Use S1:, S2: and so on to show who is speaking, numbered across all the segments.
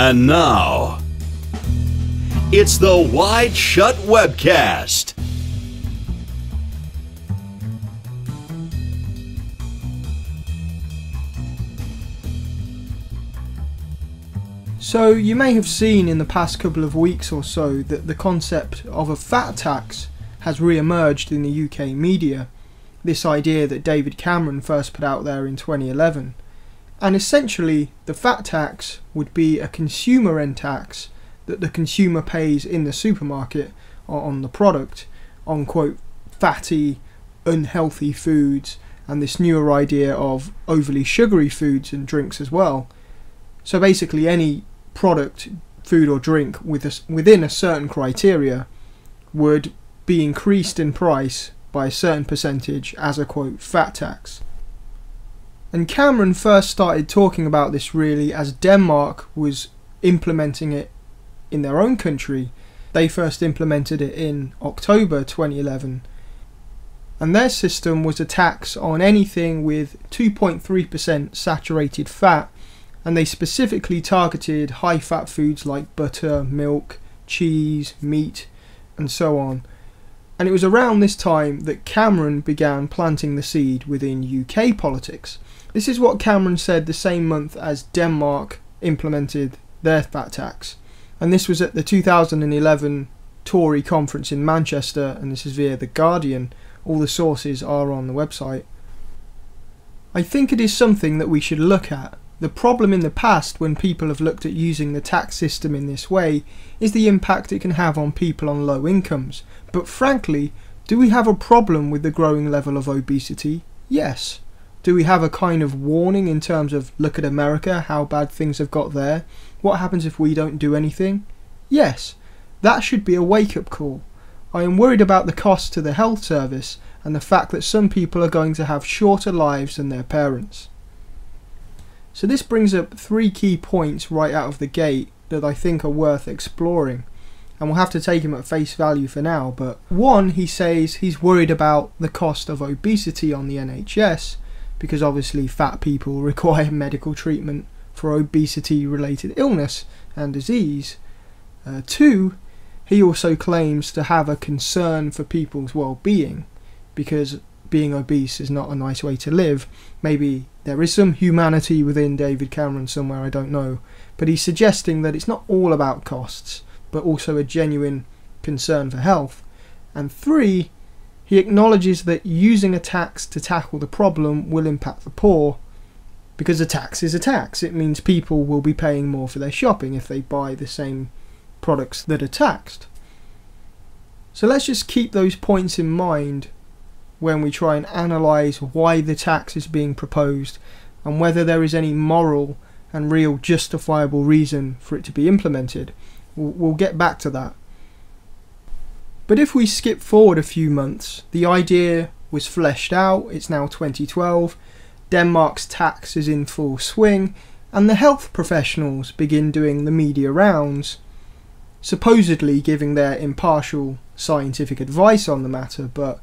S1: And now, it's the Wide Shut Webcast.
S2: So you may have seen in the past couple of weeks or so that the concept of a fat tax has re-emerged in the UK media, this idea that David Cameron first put out there in 2011. And essentially the fat tax would be a consumer end tax that the consumer pays in the supermarket on the product, on quote fatty, unhealthy foods, and this newer idea of overly sugary foods and drinks as well. So basically any product, food or drink within a certain criteria would be increased in price by a certain percentage as a quote fat tax. And Cameron first started talking about this really as Denmark was implementing it in their own country. They first implemented it in October 2011, and their system was a tax on anything with 2.3% saturated fat, and they specifically targeted high fat foods like butter, milk, cheese, meat and so on. And it was around this time that Cameron began planting the seed within UK politics. This is what Cameron said the same month as Denmark implemented their fat tax. And this was at the 2011 Tory conference in Manchester, and this is via The Guardian. All the sources are on the website. I think it is something that we should look at. The problem in the past when people have looked at using the tax system in this way is the impact it can have on people on low incomes. But frankly, do we have a problem with the growing level of obesity? Yes. Do we have a kind of warning in terms of look at America, how bad things have got there? What happens if we don't do anything? Yes. That should be a wake-up call. I am worried about the cost to the health service and the fact that some people are going to have shorter lives than their parents. So this brings up three key points right out of the gate that I think are worth exploring, and we'll have to take him at face value for now. But one, he says he's worried about the cost of obesity on the NHS, because obviously fat people require medical treatment for obesity related illness and disease. Two, he also claims to have a concern for people's well-being, because being obese is not a nice way to live. Maybe there is some humanity within David Cameron somewhere, I don't know, but he's suggesting that it's not all about costs, but also a genuine concern for health. And three, he acknowledges that using a tax to tackle the problem will impact the poor, because a tax is a tax. It means people will be paying more for their shopping if they buy the same products that are taxed. So let's just keep those points in mind when we try and analyse why the tax is being proposed and whether there is any moral and real justifiable reason for it to be implemented. We'll get back to that. But if we skip forward a few months, the idea was fleshed out. It's now 2012, Denmark's tax is in full swing, and the health professionals begin doing the media rounds, supposedly giving their impartial scientific advice on the matter. But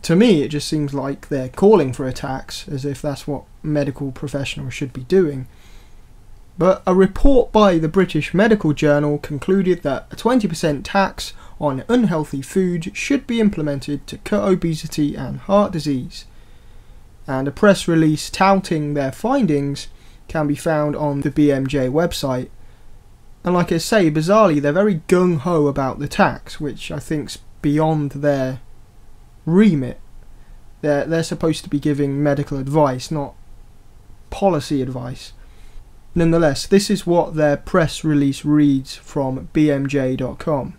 S2: to me, it just seems like they're calling for a tax, as if that's what medical professionals should be doing. But a report by the British Medical Journal concluded that a 20% tax on unhealthy food should be implemented to cut obesity and heart disease. And a press release touting their findings can be found on the BMJ website. And like I say, bizarrely, they're very gung-ho about the tax, which I think's beyond their remit. They're supposed to be giving medical advice, not policy advice. Nonetheless, this is what their press release reads from bmj.com.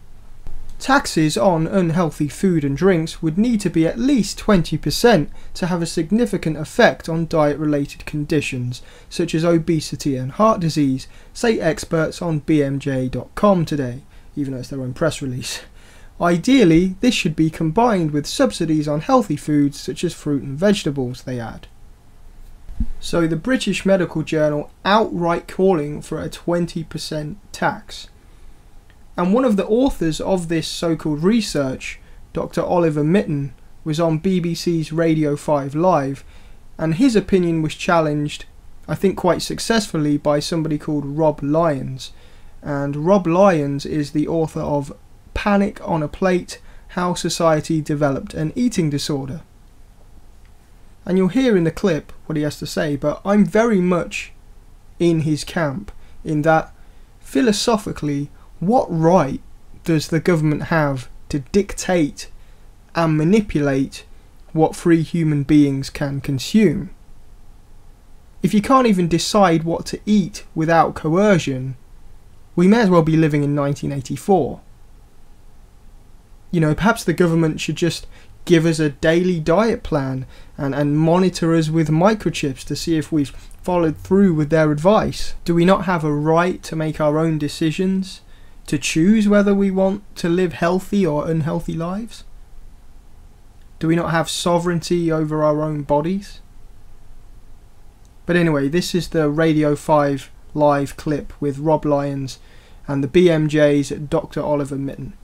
S2: Taxes on unhealthy food and drinks would need to be at least 20% to have a significant effect on diet-related conditions such as obesity and heart disease, say experts on bmj.com today, even though it's their own press release. Ideally, this should be combined with subsidies on healthy foods such as fruit and vegetables, they add. So the British Medical Journal outright calling for a 20% tax. And one of the authors of this so-called research, Dr. Oliver Mitten, was on BBC's Radio 5 Live, and his opinion was challenged, I think quite successfully, by somebody called Rob Lyons. And Rob Lyons is the author of Panic on a Plate: How Society Developed an Eating Disorder. And you'll hear in the clip what he has to say, but I'm very much in his camp, in that philosophically, what right does the government have to dictate and manipulate what free human beings can consume? If you can't even decide what to eat without coercion, we may as well be living in 1984. You know, perhaps the government should just give us a daily diet plan and monitor us with microchips to see if we've followed through with their advice. Do we not have a right to make our own decisions, to choose whether we want to live healthy or unhealthy lives? Do we not have sovereignty over our own bodies? But anyway, this is the Radio 5 live clip with Rob Lyons and the BMJ's Dr. Oliver Mitten.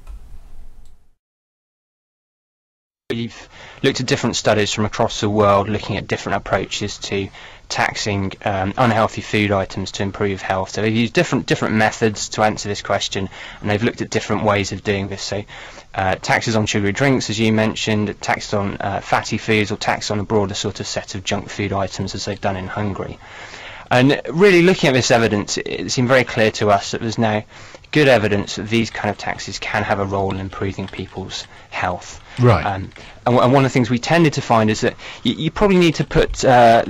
S3: We've looked at different studies from across the world looking at different approaches to taxing unhealthy food items to improve health. So they've used different methods to answer this question, and they've looked at different ways of doing this. So taxes on sugary drinks, as you mentioned, taxes on fatty foods, or tax on a broader sort of set of junk food items, as they've done in Hungary. And really looking at this evidence, it seemed very clear to us that there's now good evidence that these kind of taxes can have a role in improving people's health.
S4: Right.
S3: And one of the things we tended to find is that you probably need to put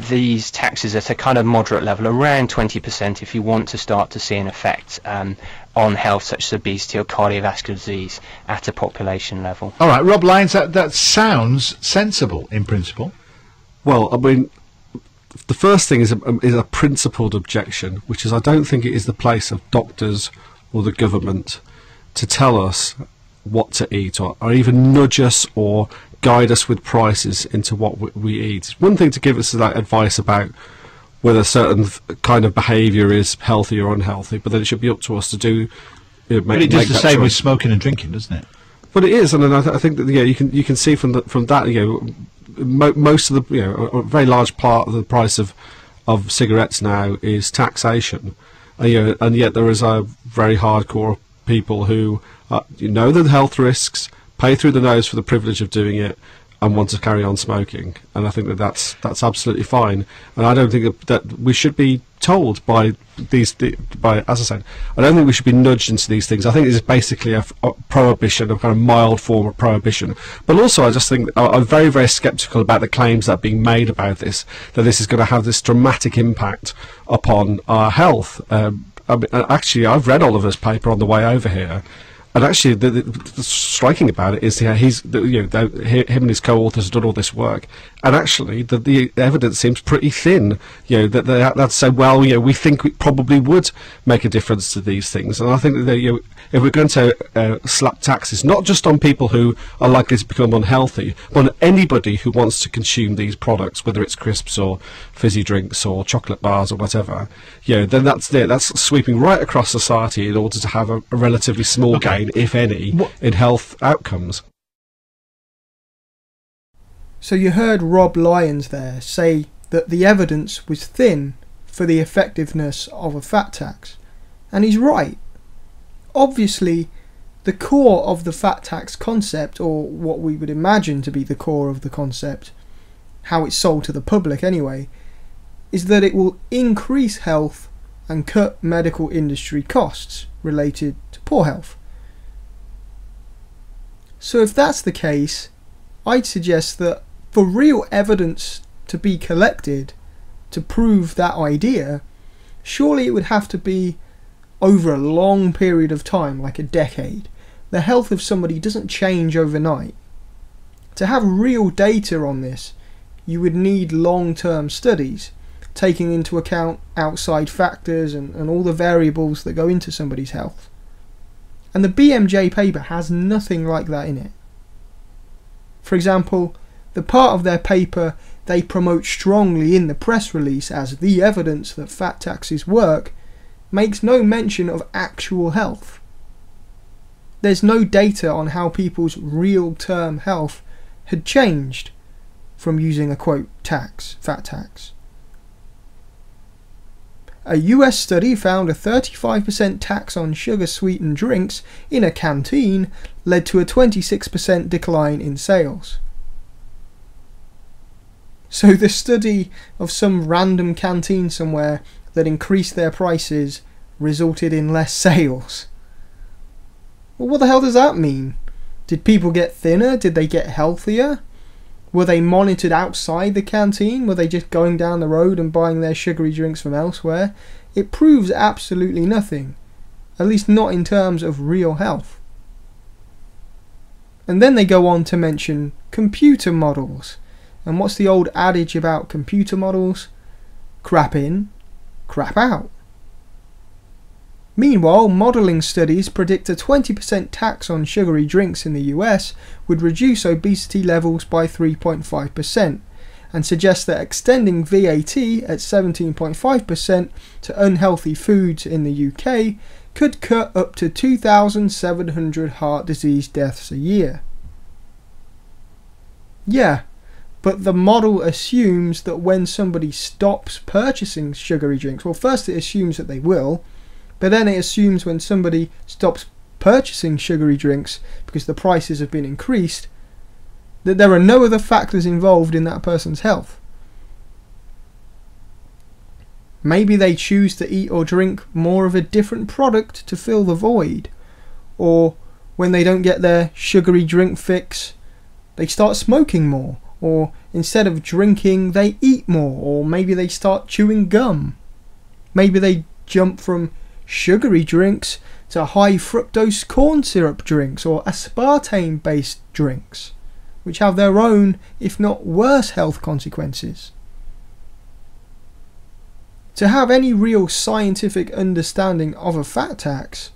S3: these taxes at a kind of moderate level, around 20%, if you want to start to see an effect on health such as obesity or cardiovascular disease at a population level.
S4: All right, Rob Lyons, that sounds sensible in principle.
S5: Well, I mean, the first thing is a principled objection, which is I don't think it is the place of doctors or the government to tell us what to eat, or even nudge us or guide us with prices into what we eat. It's one thing to give us that advice about whether certain kind of behaviour is healthy or unhealthy, but then it should be up to us to do.
S4: But it does the same with smoking and drinking, doesn't it?
S5: But it is, and then I think that you can see from that most of the a very large part of the price of cigarettes now is taxation, and yet there is a very hardcore people who know the health risks, pay through the nose for the privilege of doing it, and want to carry on smoking. And I think that's absolutely fine. And I don't think that we should be told by as I said, I don't think we should be nudged into these things. I think it's basically a prohibition, a kind of mild form of prohibition. But also, I just think I'm very, very sceptical about the claims that are being made about this, that this is going to have this dramatic impact upon our health. Actually, I've read Oliver's paper on the way over here, and actually, the striking about it is him and his co-authors have done all this work, and actually, the evidence seems pretty thin. That say, well, we think it probably would make a difference to these things, and I think that if we're going to slap taxes not just on people who are likely to become unhealthy, but on anybody who wants to consume these products, whether it's crisps or fizzy drinks or chocolate bars or whatever, then that's sweeping right across society in order to have a relatively small gain, if any, in health outcomes.
S2: So you heard Rob Lyons there say that the evidence was thin for the effectiveness of a fat tax, and he's right. Obviously, the core of the fat tax concept, or what we would imagine to be the core of the concept, how it's sold to the public anyway, is that it will increase health and cut medical industry costs related to poor health. So if that's the case, I'd suggest that for real evidence to be collected to prove that idea, surely it would have to be over a long period of time, like a decade. The health of somebody doesn't change overnight. To have real data on this, you would need long-term studies, taking into account outside factors and all the variables that go into somebody's health. And the BMJ paper has nothing like that in it. For example, the part of their paper they promote strongly in the press release as the evidence that fat taxes work makes no mention of actual health. There's no data on how people's real-term health had changed from using a quote tax, fat tax. A US study found a 35% tax on sugar-sweetened drinks in a canteen led to a 26% decline in sales. So the study of some random canteen somewhere that increased their prices resulted in less sales. Well, what the hell does that mean? Did people get thinner? Did they get healthier? Were they monitored outside the canteen? Were they just going down the road and buying their sugary drinks from elsewhere? It proves absolutely nothing, at least not in terms of real health. And then they go on to mention computer models. And what's the old adage about computer models? Crap in, crap out. Meanwhile, modelling studies predict a 20% tax on sugary drinks in the US would reduce obesity levels by 3.5% and suggest that extending VAT at 17.5% to unhealthy foods in the UK could cut up to 2,700 heart disease deaths a year. Yeah, but the model assumes that when somebody stops purchasing sugary drinks, well, first it assumes that they will, but then it assumes when somebody stops purchasing sugary drinks because the prices have been increased, that there are no other factors involved in that person's health. Maybe they choose to eat or drink more of a different product to fill the void, or when they don't get their sugary drink fix, they start smoking more, or instead of drinking they eat more, or maybe they start chewing gum. Maybe they jump from sugary drinks to high fructose corn syrup drinks or aspartame based drinks, which have their own, if not worse, health consequences. To have any real scientific understanding of a fat tax,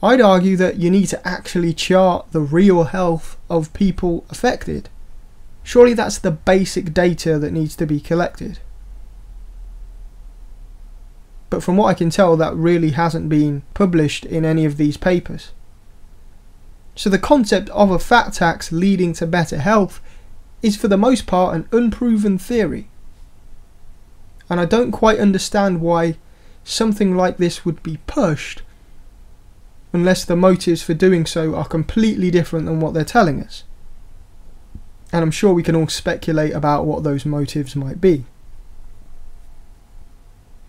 S2: I'd argue that you need to actually chart the real health of people affected. Surely that's the basic data that needs to be collected. But from what I can tell, that really hasn't been published in any of these papers. So the concept of a fat tax leading to better health is for the most part an unproven theory. And I don't quite understand why something like this would be pushed unless the motives for doing so are completely different than what they're telling us. And I'm sure we can all speculate about what those motives might be.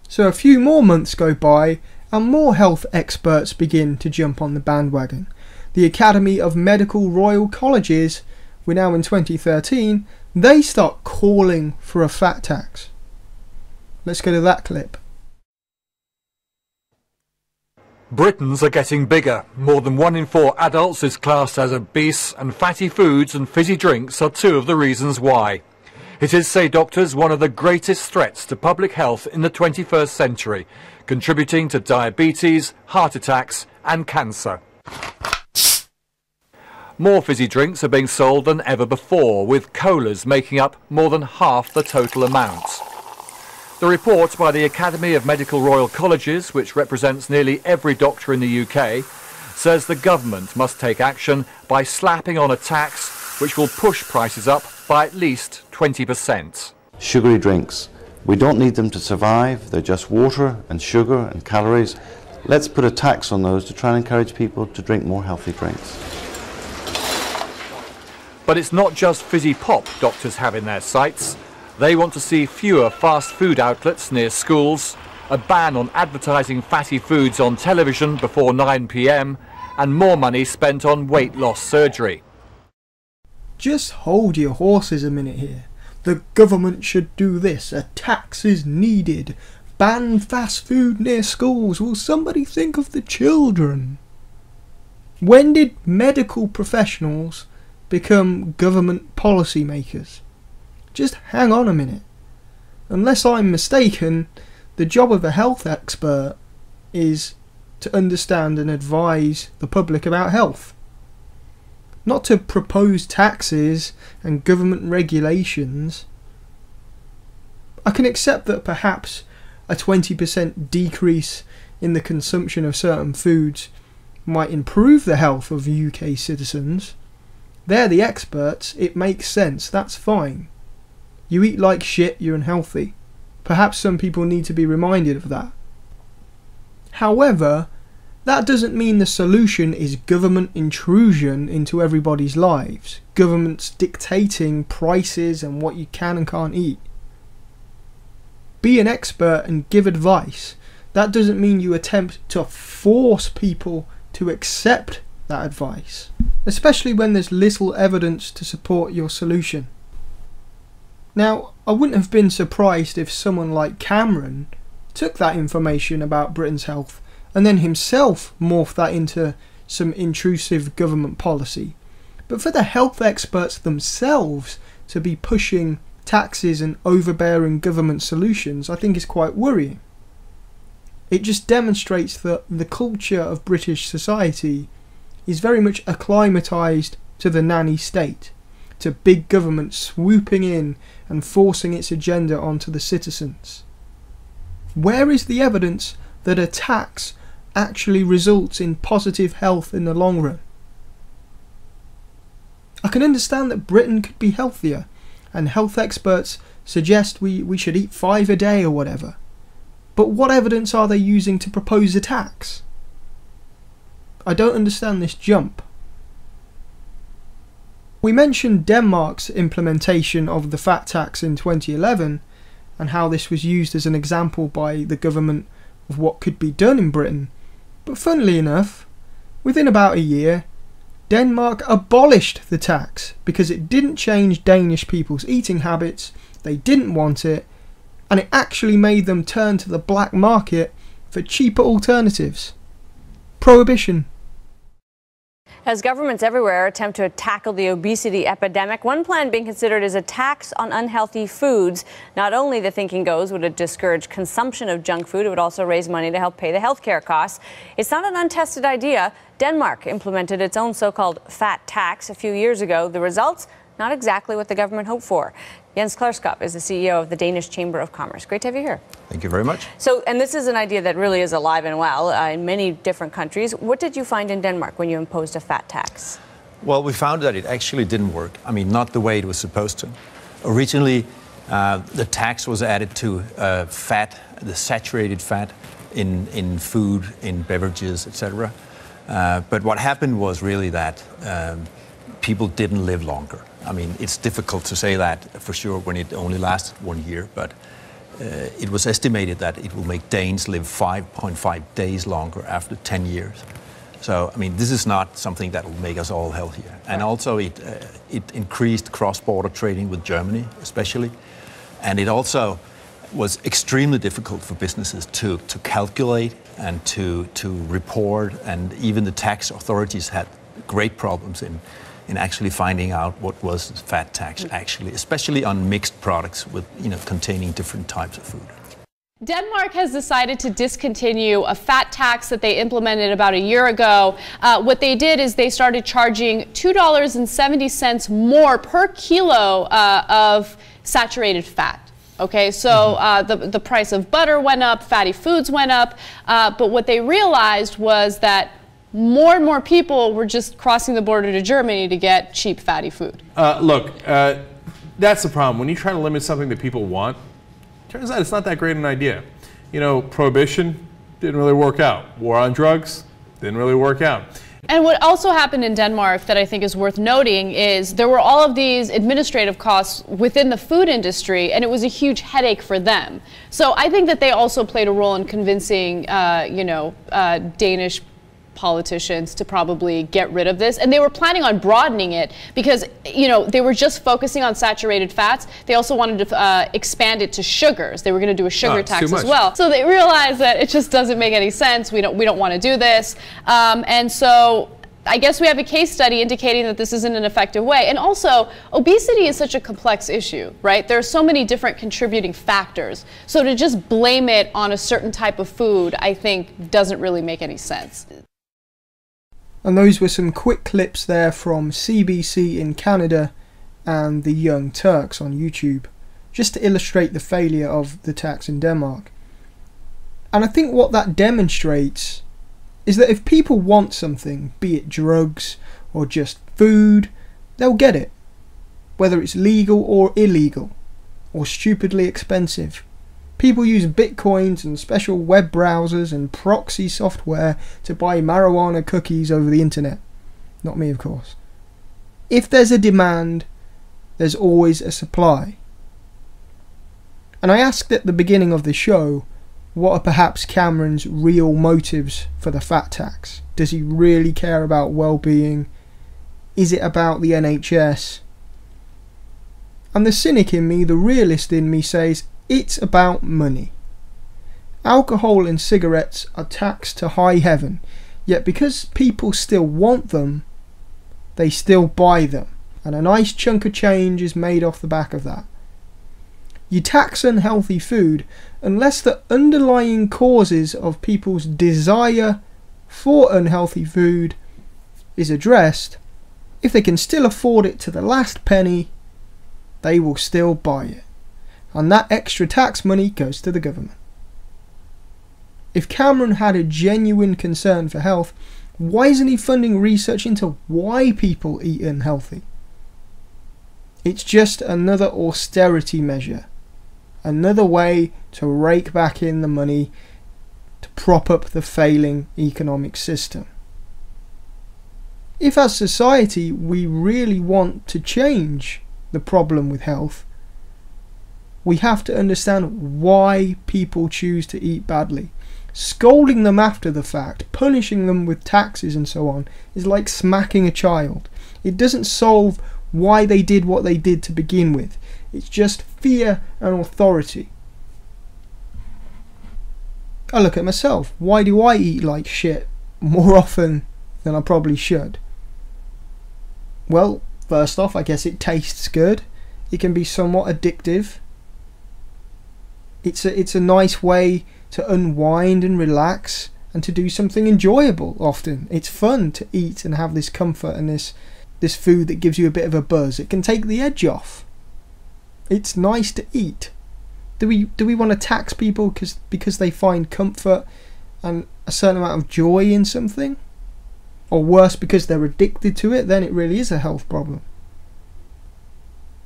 S2: So a few more months go by and more health experts begin to jump on the bandwagon. The Academy of Medical Royal Colleges, we're now in 2013, they start calling for a fat tax. Let's go to that clip.
S6: Britons are getting bigger. More than 1 in 4 adults is classed as obese, and fatty foods and fizzy drinks are 2 of the reasons why. It is, say doctors, one of the greatest threats to public health in the 21st century, contributing to diabetes, heart attacks and cancer. More fizzy drinks are being sold than ever before, with colas making up more than half the total amount. The report by the Academy of Medical Royal Colleges, which represents nearly every doctor in the UK, says the government must take action by slapping on a tax which will push prices up by at least 20%.
S7: Sugary drinks. We don't need them to survive. They're just water and sugar and calories. Let's put a tax on those to try and encourage people to drink more healthy drinks.
S6: But it's not just fizzy pop doctors have in their sights. They want to see fewer fast food outlets near schools, a ban on advertising fatty foods on television before 9 p.m, and more money spent on weight loss surgery.
S2: Just hold your horses a minute here. The government should do this. A tax is needed. Ban fast food near schools. Will somebody think of the children? When did medical professionals become government policy makers? Just hang on a minute. Unless I'm mistaken, the job of a health expert is to understand and advise the public about health. Not to propose taxes and government regulations. I can accept that perhaps a 20% decrease in the consumption of certain foods might improve the health of UK citizens. They're the experts, it makes sense, that's fine. You eat like shit, you're unhealthy. Perhaps some people need to be reminded of that. However, that doesn't mean the solution is government intrusion into everybody's lives, governments dictating prices and what you can and can't eat. Be an expert and give advice. That doesn't mean you attempt to force people to accept that advice, especially when there's little evidence to support your solution. Now, I wouldn't have been surprised if someone like Cameron took that information about Britain's health and then himself morphed that into some intrusive government policy. But for the health experts themselves to be pushing taxes and overbearing government solutions, I think is quite worrying. It just demonstrates that the culture of British society is very much acclimatised to the nanny state, to big government swooping in and forcing its agenda onto the citizens. Where is the evidence that a tax actually results in positive health in the long run? I can understand that Britain could be healthier, and health experts suggest we should eat 5 a day or whatever. But what evidence are they using to propose a tax? I don't understand this jump. We mentioned Denmark's implementation of the fat tax in 2011 and how this was used as an example by the government of what could be done in Britain. But funnily enough, within about a year, Denmark abolished the tax because it didn't change Danish people's eating habits, they didn't want it, and it actually made them turn to the black market for cheaper alternatives. Prohibition.
S8: As governments everywhere attempt to tackle the obesity epidemic, one plan being considered is a tax on unhealthy foods. Not only, the thinking goes, would it discourage consumption of junk food, it would also raise money to help pay the healthcare costs. It's not an untested idea. Denmark implemented its own so-called fat tax a few years ago. The results, not exactly what the government hoped for. Jens Klarskov is the CEO of the Danish Chamber of Commerce. Great to have you here.
S9: Thank you very much.
S8: So, and this is an idea that really is alive and well in many different countries. What did you find in Denmark when you imposed a fat tax?
S9: Well, we found that it actually didn't work. I mean, not the way it was supposed to. Originally, the tax was added to fat, the saturated fat in food, in beverages, etc. But what happened was really that people didn't live longer. I mean, it's difficult to say that for sure when it only lasted 1 year, but it was estimated that it will make Danes live 5.5 days longer after 10 years. So, I mean, this is not something that will make us all healthier. And also it increased cross-border trading with Germany, especially. And it also was extremely difficult for businesses to calculate and to report, and even the tax authorities had great problems in actually finding out what was fat tax actually, especially on mixed products with, containing different types of food.
S10: Denmark has decided to discontinue a fat tax that they implemented about a year ago. What they did is they started charging $2.70 more per kilo of saturated fat. Okay, so the price of butter went up, fatty foods went up, but what they realized was that more and more people were just crossing the border to Germany to get cheap fatty food.
S11: Look, that's the problem. When you try to limit something that people want, turns out it's not that great an idea. Prohibition didn't really work out. War on drugs didn't really work out.
S10: And what also happened in Denmark that I think is worth noting is there were all of these administrative costs within the food industry, and it was a huge headache for them. So I think that they also played a role in convincing, Danish politicians to probably get rid of this, and they were planning on broadening it because they were just focusing on saturated fats. They also wanted to expand it to sugars. They were going to do a sugar tax as well. So they realized that it just doesn't make any sense. We don't want to do this, and so I guess we have a case study indicating that this isn't an effective way. And also, obesity is such a complex issue, right? There are so many different contributing factors. So to just blame it on a certain type of food, I think, doesn't really make any sense.
S2: And those were some quick clips there from CBC in Canada and the Young Turks on YouTube, just to illustrate the failure of the tax in Denmark. And I think what that demonstrates is that if people want something, be it drugs or just food, they'll get it, whether it's legal or illegal or stupidly expensive. People use bitcoins and special web browsers and proxy software to buy marijuana cookies over the internet. Not me, of course. If there's a demand, there's always a supply. And I asked at the beginning of the show, what are perhaps Cameron's real motives for the fat tax? Does he really care about well-being? Is it about the NHS? And the cynic in me, the realist in me, says it's about money. Alcohol and cigarettes are taxed to high heaven, yet because people still want them, they still buy them, and a nice chunk of change is made off the back of that. You tax unhealthy food unless the underlying causes of people's desire for unhealthy food is addressed. If they can still afford it to the last penny, they will still buy it. And that extra tax money goes to the government. If Cameron had a genuine concern for health, why isn't he funding research into why people eat unhealthy? It's just another austerity measure. Another way to rake back in the money to prop up the failing economic system. If as society we really want to change the problem with health, we have to understand why people choose to eat badly. Scolding them after the fact, punishing them with taxes and so on, is like smacking a child. It doesn't solve why they did what they did to begin with. It's just fear and authority. I look at myself. Why do I eat like shit more often than I probably should? Well, first off, I guess it tastes good. It can be somewhat addictive. It's a nice way to unwind and relax and to do something enjoyable often. It's fun to eat and have this comfort and this food that gives you a bit of a buzz. It can take the edge off. It's nice to eat. Do we want to tax people because they find comfort and a certain amount of joy in something? Or worse, because they're addicted to it? Then it really is a health problem.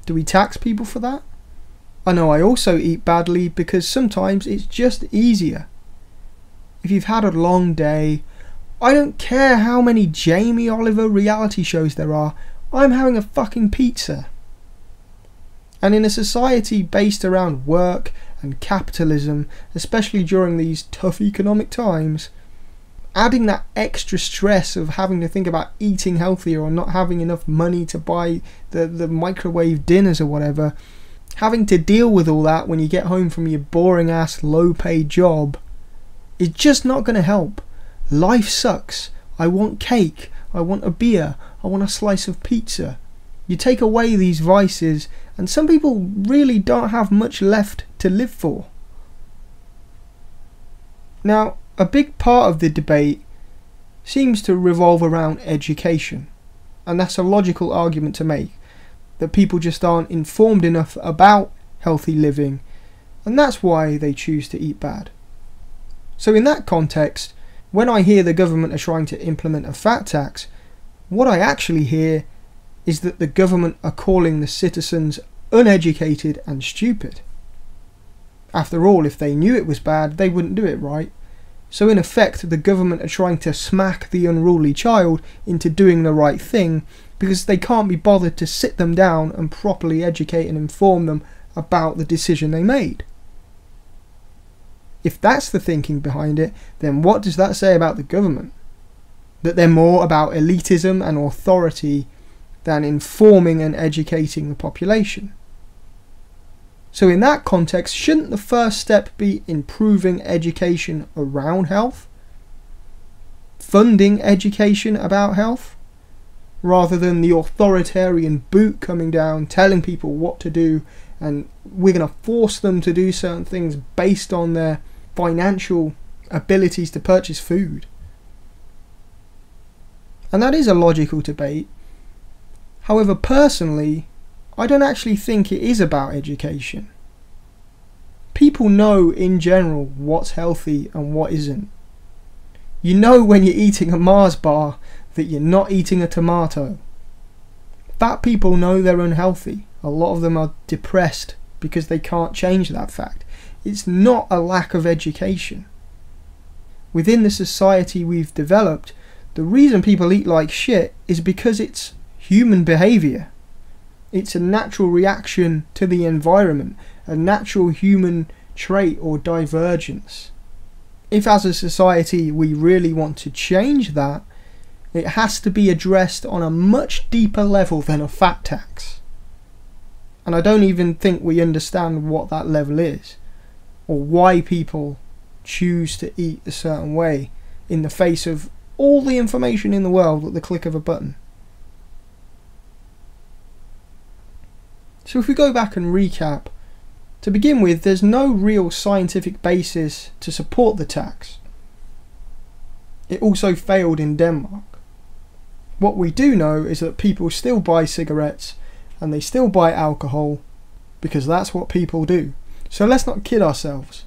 S2: Do we tax people for that? I know I also eat badly because sometimes it's just easier. If you've had a long day, I don't care how many Jamie Oliver reality shows there are, I'm having a fucking pizza. And in a society based around work and capitalism, especially during these tough economic times, adding that extra stress of having to think about eating healthier or not having enough money to buy the microwave dinners or whatever, having to deal with all that when you get home from your boring ass low paid job, is just not going to help. Life sucks. I want cake. I want a beer. I want a slice of pizza. You take away these vices and some people really don't have much left to live for. Now, a big part of the debate seems to revolve around education, and that's a logical argument to make, that people just aren't informed enough about healthy living, and that's why they choose to eat bad. So in that context, when I hear the government are trying to implement a fat tax, what I actually hear is that the government are calling the citizens uneducated and stupid. After all, if they knew it was bad, they wouldn't do it, right? So in effect, the government are trying to smack the unruly child into doing the right thing because they can't be bothered to sit them down and properly educate and inform them about the decision they made. If that's the thinking behind it, then what does that say about the government? That they're more about elitism and authority than informing and educating the population. So in that context, shouldn't the first step be improving education around health? Funding education about health? Rather than the authoritarian boot coming down telling people what to do, and we're going to force them to do certain things based on their financial abilities to purchase food. And that is a logical debate. However, personally, I don't actually think it is about education. People know in general what's healthy and what isn't. You know when you're eating a Mars bar that you're not eating a tomato. Fat people know they're unhealthy. A lot of them are depressed because they can't change that fact. It's not a lack of education. Within the society we've developed, the reason people eat like shit is because it's human behaviour. It's a natural reaction to the environment, a natural human trait or divergence. If as a society we really want to change that, it has to be addressed on a much deeper level than a fat tax. And I don't even think we understand what that level is, or why people choose to eat a certain way in the face of all the information in the world at the click of a button. So if we go back and recap, to begin with, there's no real scientific basis to support the tax. It also failed in Denmark. What we do know is that people still buy cigarettes and they still buy alcohol because that's what people do. So let's not kid ourselves.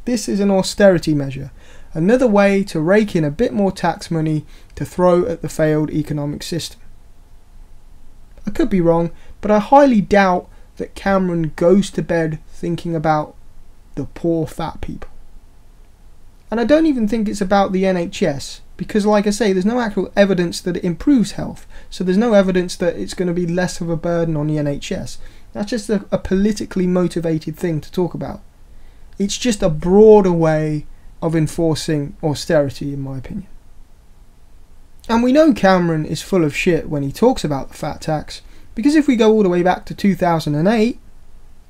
S2: This is an austerity measure, another way to rake in a bit more tax money to throw at the failed economic system. I could be wrong, but I highly doubt that Cameron goes to bed thinking about the poor fat people. And I don't even think it's about the NHS, because like I say, there's no actual evidence that it improves health, so there's no evidence that it's going to be less of a burden on the NHS. That's just a politically motivated thing to talk about. It's just a broader way of enforcing austerity, in my opinion. And we know Cameron is full of shit when he talks about the fat tax, because if we go all the way back to 2008,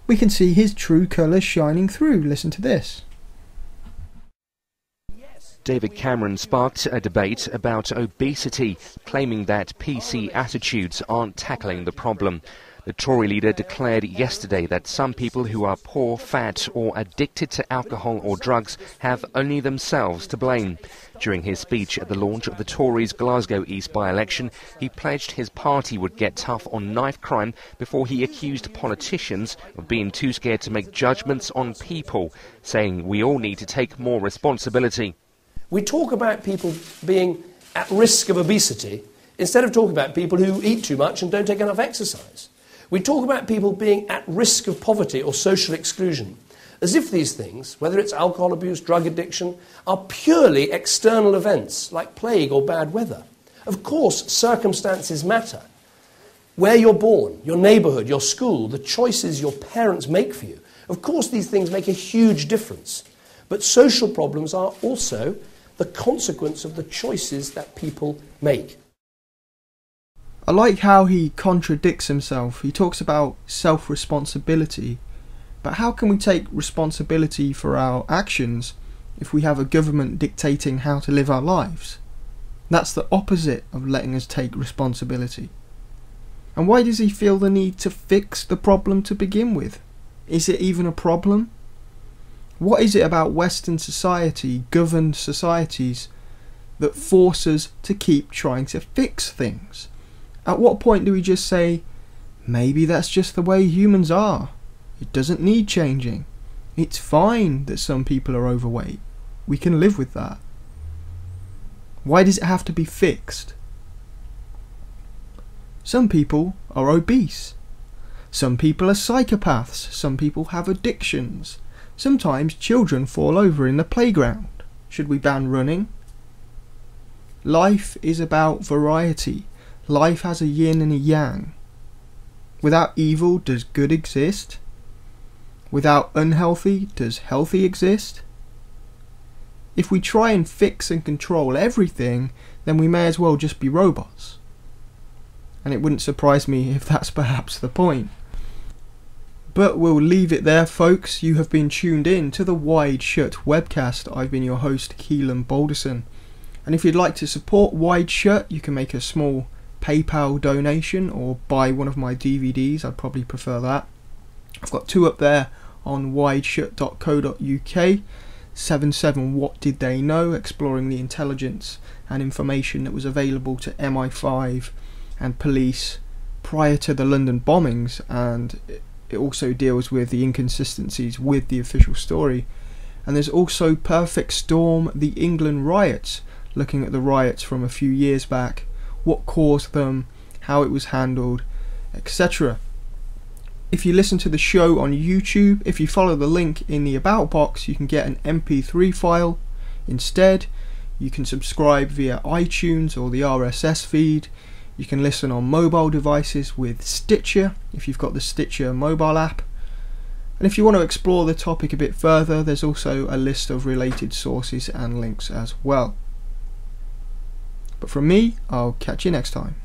S2: we can see his true colours shining through. Listen to this.
S12: David Cameron sparked a debate about obesity, claiming that PC attitudes aren't tackling the problem. The Tory leader declared yesterday that some people who are poor, fat or addicted to alcohol or drugs have only themselves to blame. During his speech at the launch of the Tories' Glasgow East by-election, he pledged his party would get tough on knife crime before he accused politicians of being too scared to make judgments on people, saying we all need to take more responsibility.
S13: We talk about people being at risk of obesity instead of talking about people who eat too much and don't take enough exercise. We talk about people being at risk of poverty or social exclusion, as if these things, whether it's alcohol abuse, drug addiction, are purely external events like plague or bad weather. Of course, circumstances matter. Where you're born, your neighbourhood, your school, the choices your parents make for you. Of course, these things make a huge difference. But social problems are also the consequence of the choices that people make.
S2: I like how he contradicts himself. He talks about self-responsibility, but how can we take responsibility for our actions if we have a government dictating how to live our lives? That's the opposite of letting us take responsibility. And why does he feel the need to fix the problem to begin with? Is it even a problem? What is it about Western society, governed societies, that force us to keep trying to fix things? At what point do we just say, maybe that's just the way humans are? It doesn't need changing. It's fine that some people are overweight. We can live with that. Why does it have to be fixed? Some people are obese. Some people are psychopaths. Some people have addictions. Sometimes children fall over in the playground. Should we ban running? Life is about variety. Life has a yin and a yang. Without evil, does good exist? Without unhealthy, does healthy exist? If we try and fix and control everything, then we may as well just be robots. And it wouldn't surprise me if that's perhaps the point. But we'll leave it there, folks. You have been tuned in to the Wide Shut webcast. I've been your host, Keelan Balderson. And if you'd like to support Wide Shut, you can make a small PayPal donation or buy one of my DVDs. I'd probably prefer that. I've got two up there on wideshut.co.uk. 77 What Did They Know, exploring the intelligence and information that was available to MI5 and police prior to the London bombings, and it also deals with the inconsistencies with the official story. And there's also Perfect Storm, the England riots, looking at the riots from a few years back, what caused them, how it was handled, etc. If you listen to the show on YouTube, if you follow the link in the About box, you can get an MP3 file instead. You can subscribe via iTunes or the RSS feed. You can listen on mobile devices with Stitcher, if you've got the Stitcher mobile app. And if you want to explore the topic a bit further, there's also a list of related sources and links as well. But from me, I'll catch you next time.